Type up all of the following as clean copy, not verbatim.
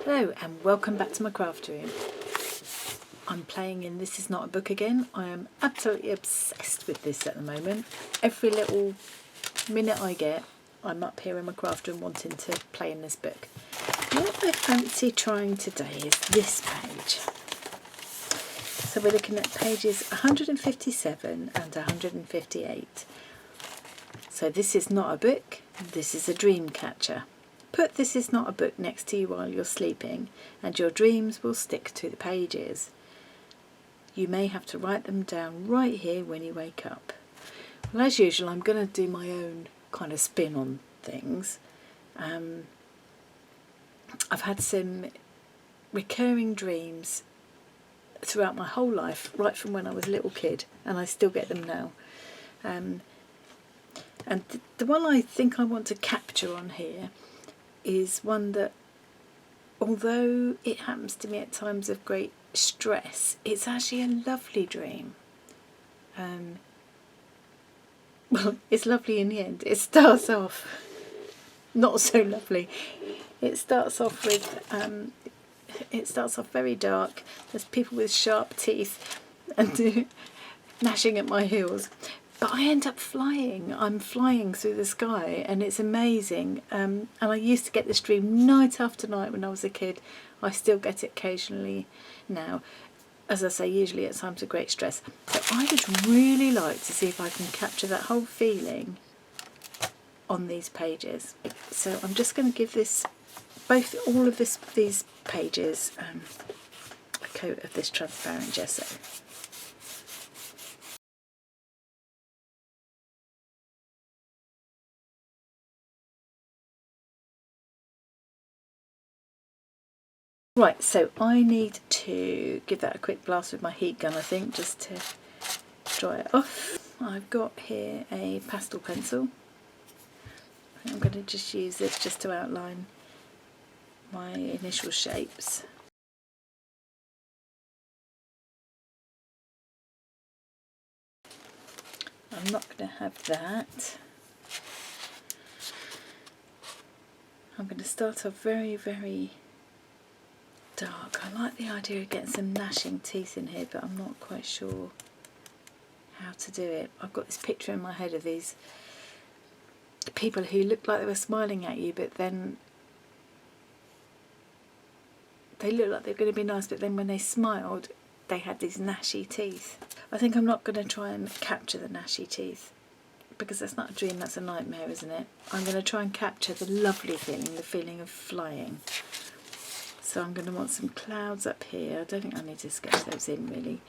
Hello and welcome back to my craft room. I'm playing in This Is Not a Book again. I am absolutely obsessed with this at the moment. Every little minute I get, I'm up here in my craft room wanting to play in this book. What I fancy trying today is this page. So we're looking at pages 157 and 158. So this is not a book, this is a dream catcher. Put This Is Not a Book next to you while you're sleeping and your dreams will stick to the pages. You may have to write them down right here when you wake up. Well, as usual, I'm going to do my own kind of spin on things. I've had some recurring dreams throughout my whole life, right from when I was a little kid, and I still get them now. And the one I think I want to capture on here is one that, although it happens to me at times of great stress, it's actually a lovely dream. Well, it's lovely in the end. It starts off not so lovely. It starts off with very dark. There's people with sharp teeth and gnashing at my heels. But I end up flying. I'm flying through the sky and it's amazing. And I used to get this dream night after night when I was a kid. I still get it occasionally now. As I say, usually at times of great stress. But I would really like to see if I can capture that whole feeling on these pages. So I'm just going to give this, all of these pages, a coat of this transparent gesso. Right, so I need to give that a quick blast with my heat gun, I think, just to dry it off. I've got here a pastel pencil. I'm going to just use this just to outline my initial shapes. I'm not going to have that. I'm going to start off very, very dark. I like the idea of getting some gnashing teeth in here, but I'm not quite sure how to do it. I've got this picture in my head of these people who looked like they were smiling at you, but then they looked like they were going to be nice, but then when they smiled they had these gnashy teeth. I think I'm not going to try and capture the gnashy teeth because that's not a dream, that's a nightmare, isn't it? I'm going to try and capture the lovely feeling, the feeling of flying. So I'm going to want some clouds up here. I don't think I need to sketch those in really.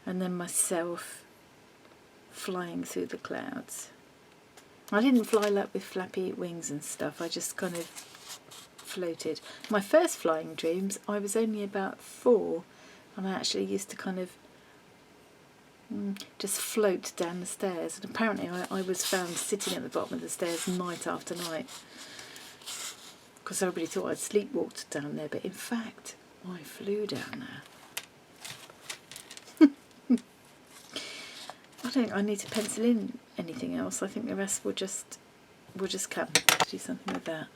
And then myself flying through the clouds. I didn't fly like with flappy wings and stuff, I just kind of floated. My first flying dreams, I was only about 4 and I actually used to kind of just float down the stairs, and apparently I was found sitting at the bottom of the stairs night after night because everybody thought I'd sleepwalked down there, but in fact I flew down there. I don't think I need to pencil in anything else. I think the rest will just come. Do something with that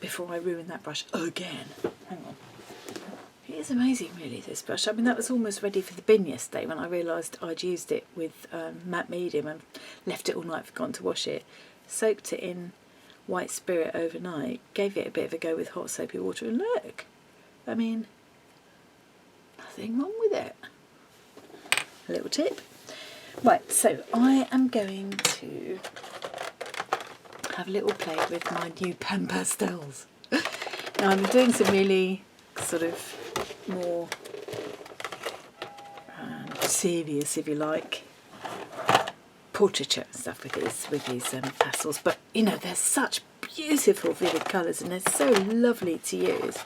before I ruin that brush again. Hang on. It is amazing really, this brush. I mean, that was almost ready for the bin yesterday when I realised I'd used it with matte medium and left it all night, forgotten to wash it. Soaked it in white spirit overnight, gave it a bit of a go with hot soapy water, and look, I mean, nothing wrong with it. A little tip. Right, so I am going to have a little play with my new Pan Pastels. Now I'm doing some really sort of more serious, if you like, portraiture and stuff with these pastels, but you know, they're such beautiful vivid colours and they're so lovely to use.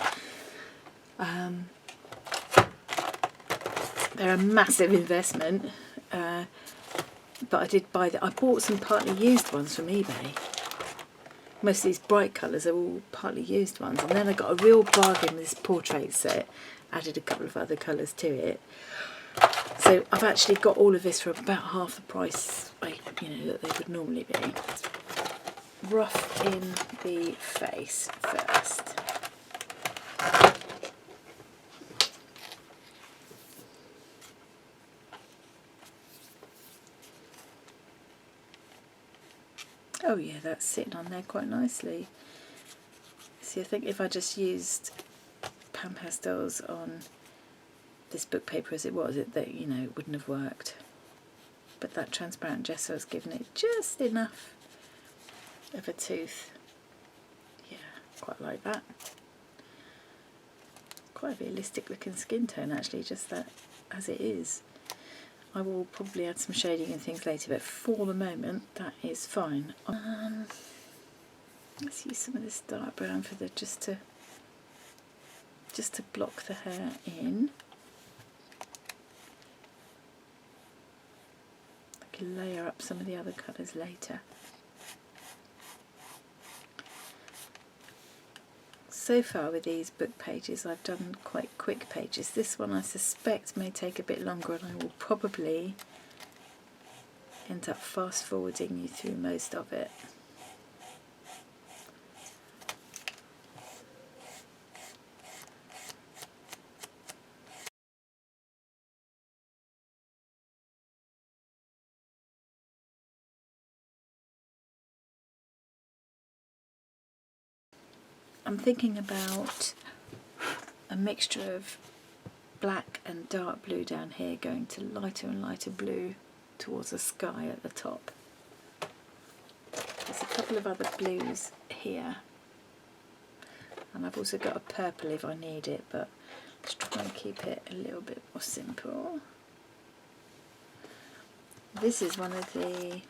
They're a massive investment, but I did buy I bought some partly used ones from eBay. Most of these bright colours are all partly used ones, and then I got a real bargain with this portrait set, added a couple of other colours to it. So I've actually got all of this for about half the price, you know, that they would normally be. Rough in the face first. Oh yeah, that's sitting on there quite nicely. See, I think if I just used Pan Pastels on this book paper as it was, that, you know, it wouldn't have worked. But that transparent gesso has given it just enough of a tooth. Yeah, quite like that. Quite a realistic looking skin tone actually, just that as it is. I will probably add some shading and things later, but for the moment that is fine. Let's use some of this dark brown for the just to block the hair in. I can layer up some of the other colours later. So far with these book pages I've done quite quick pages. This one I suspect may take a bit longer, and I will probably end up fast forwarding you through most of it. I'm thinking about a mixture of black and dark blue down here, going to lighter and lighter blue towards the sky at the top. There's a couple of other blues here, and I've also got a purple if I need it, but let's try and keep it a little bit more simple. This is one of the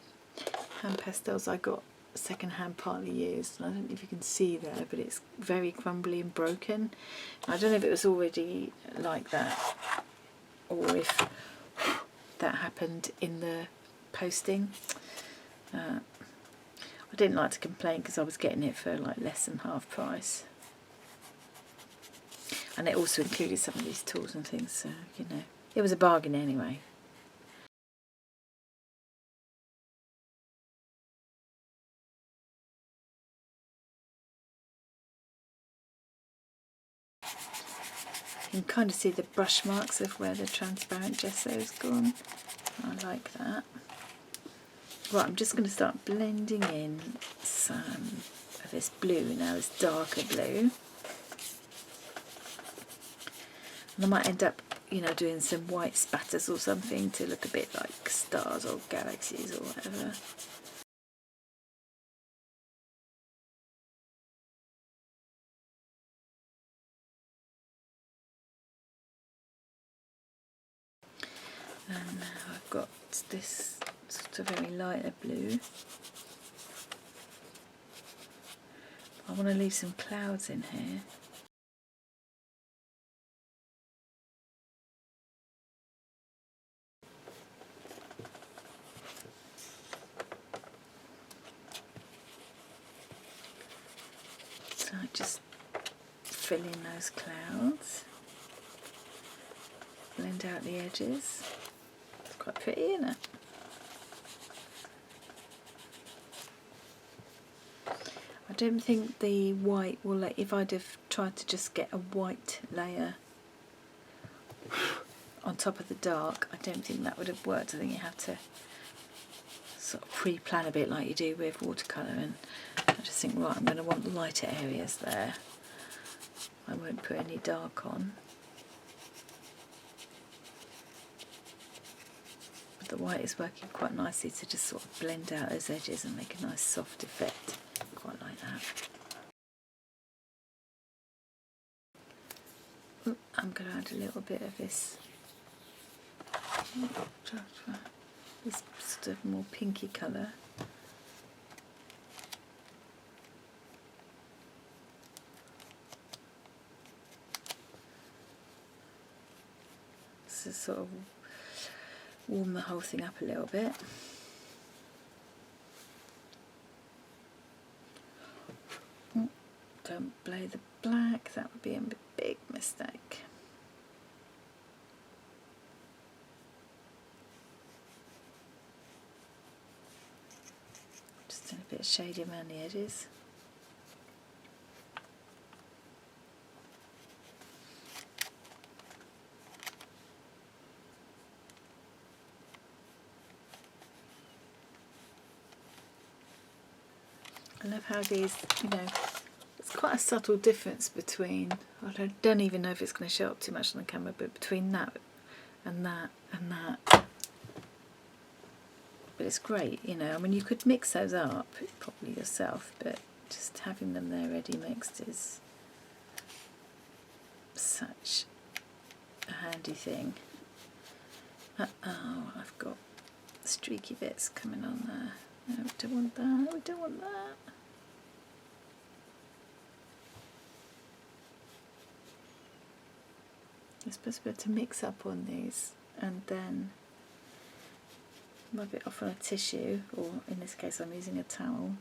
Pan Pastels I got second-hand, partly used, and I don't know if you can see there, but it's very crumbly and broken. I don't know if it was already like that or if that happened in the posting. I didn't like to complain because I was getting it for like less than half price, and it also included some of these tools and things, so you know, it was a bargain anyway. You can kind of see the brush marks of where the transparent gesso has gone. I like that. Right, I'm just going to start blending in some of this blue, now this darker blue. And I might end up, you know, doing some white spatters or something to look a bit like stars or galaxies or whatever. And now I've got this sort of very lighter blue. I want to leave some clouds in here. So I just fill in those clouds, blend out the edges. It's quite pretty, isn't it? I don't think the white will let, if I'd have tried to just get a white layer on top of the dark, I don't think that would have worked. I think you have to sort of pre-plan a bit like you do with watercolour, and I just think, right, I'm going to want lighter areas there. I won't put any dark on. But the white is working quite nicely to just sort of blend out those edges and make a nice soft effect. Quite like that. I'm going to add a little bit of this sort of more pinky colour. To sort of warm the whole thing up a little bit. Don't blow the black, that would be a big mistake. And a bit shady around the edges. I love how these, you know, it's quite a subtle difference between, I don't even know if it's going to show up too much on the camera, but between that and that and that. But it's great, you know, I mean you could mix those up probably yourself, but just having them there ready mixed is such a handy thing. Uh-oh, I've got streaky bits coming on there. No, we don't want that, we don't want that. You're supposed to be able to mix up on these and then rub it off on a tissue, or in this case I'm using a towel.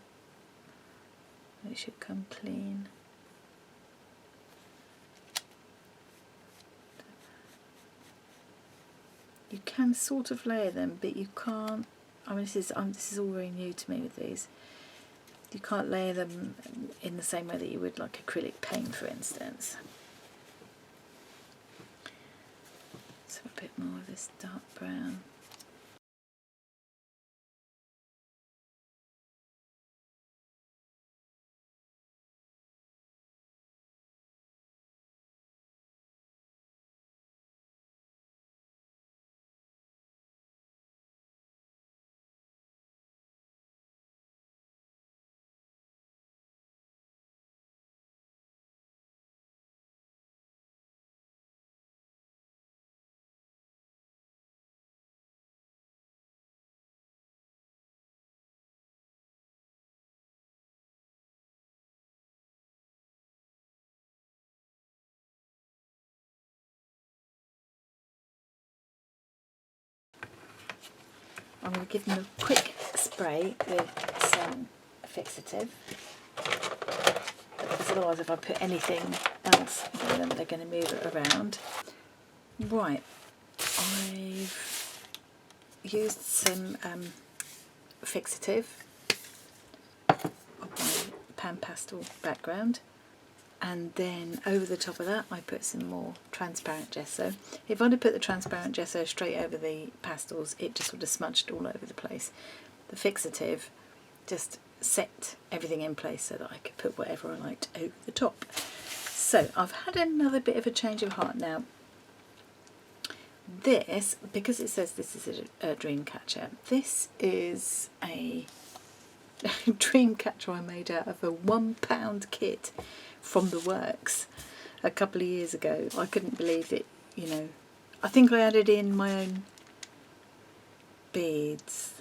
It should come clean. You can sort of layer them, but you can't. I mean, this is all very new to me with these. You can't layer them in the same way that you would like acrylic paint, for instance. So a bit more of this dark brown. I'm going to give them a quick spray with some fixative, because otherwise if I put anything else on them they're going to move it around. Right, I've used some fixative on my Pan Pastel background, and then over the top of that I put some more transparent gesso. If I'd have put the transparent gesso straight over the pastels, it just would have smudged all over the place. The fixative just set everything in place so that I could put whatever I liked over the top. So I've had another bit of a change of heart now. This, because it says this is a dream catcher, this is a dream catcher I made out of a £1 kit from the works a couple of years ago. I couldn't believe it, you know. I think I added in my own beads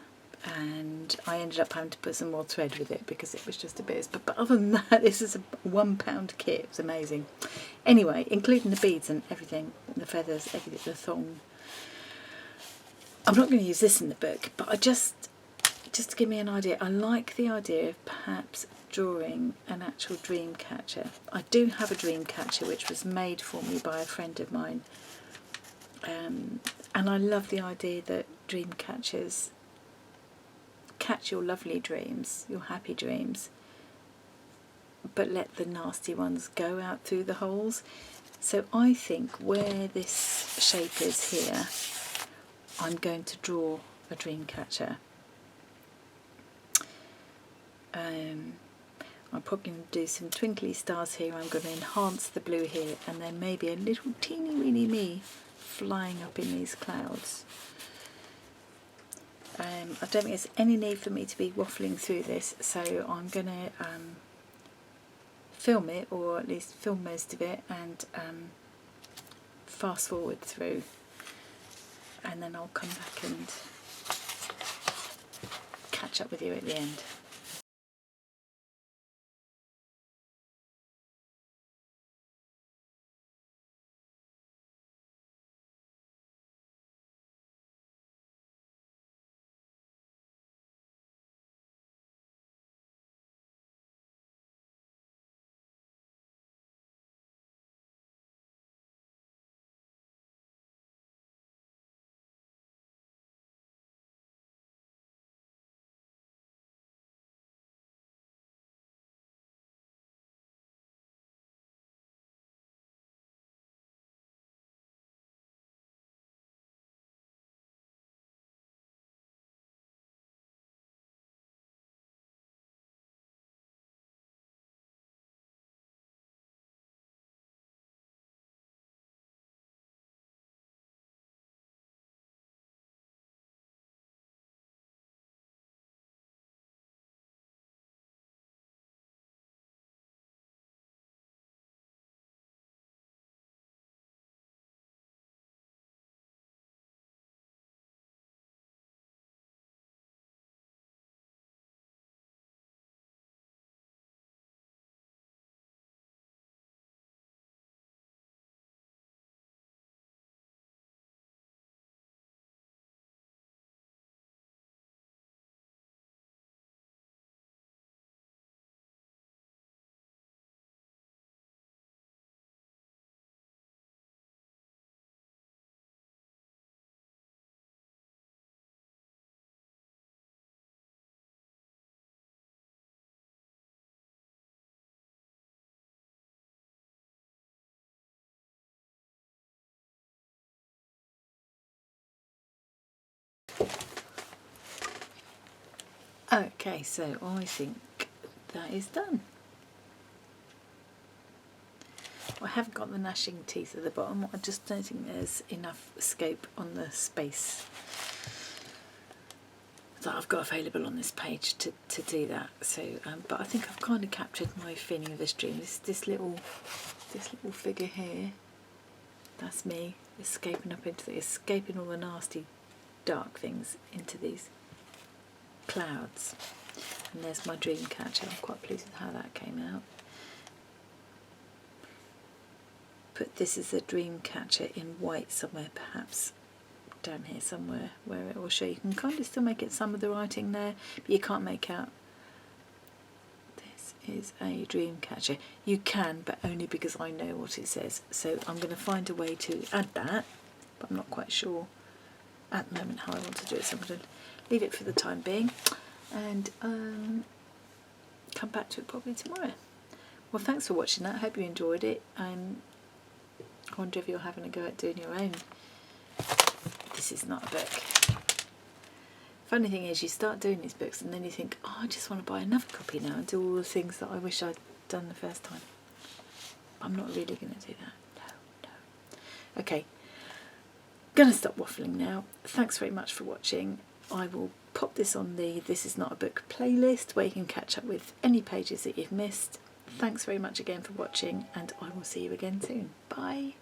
and I ended up having to put some more thread with it because it was just a bit, but other than that this is a £1 kit. It was amazing. Anyway, including the beads and everything, the feathers, everything, the thong. I'm not going to use this in the book, but just to give me an idea, I like the idea of perhaps drawing an actual dream catcher. I do have a dream catcher which was made for me by a friend of mine, and I love the idea that dream catchers catch your lovely dreams, your happy dreams, but let the nasty ones go out through the holes. So I think where this shape is here, I'm going to draw a dream catcher. I'm probably going to do some twinkly stars here. I'm going to enhance the blue here, and then maybe a little teeny weeny me flying up in these clouds. I don't think there's any need for me to be waffling through this, so I'm going to film it, or at least film most of it, and fast forward through, and then I'll come back and catch up with you at the end. Okay, so I think that is done. I haven't got the gnashing teeth at the bottom. I just don't think there's enough scope on the space that I've got available on this page to do that. So, but I think I've kind of captured my feeling of this dream. This little figure here. That's me escaping all the nasty, dark things into these clouds. And there's my dream catcher. I'm quite pleased with how that came out. But this is a dream catcher in white somewhere, perhaps down here somewhere, where it will show. You can kind of still make it some of the writing there, but you can't make out. This is a dream catcher. You can, but only because I know what it says. So I'm going to find a way to add that, but I'm not quite sure at the moment how I want to do it. So I'm going to leave it for the time being and come back to it probably tomorrow. Well, thanks for watching that. I hope you enjoyed it. I wonder if you're having a go at doing your own. This is not a book. Funny thing is, you start doing these books and then you think, oh, I just want to buy another copy now and do all the things that I wish I'd done the first time. I'm not really going to do that. No. Okay, gonna stop waffling now. Thanks very much for watching. I will pop this on the This Is Not a Book playlist where you can catch up with any pages that you've missed. Thanks very much again for watching, and I will see you again soon. Bye.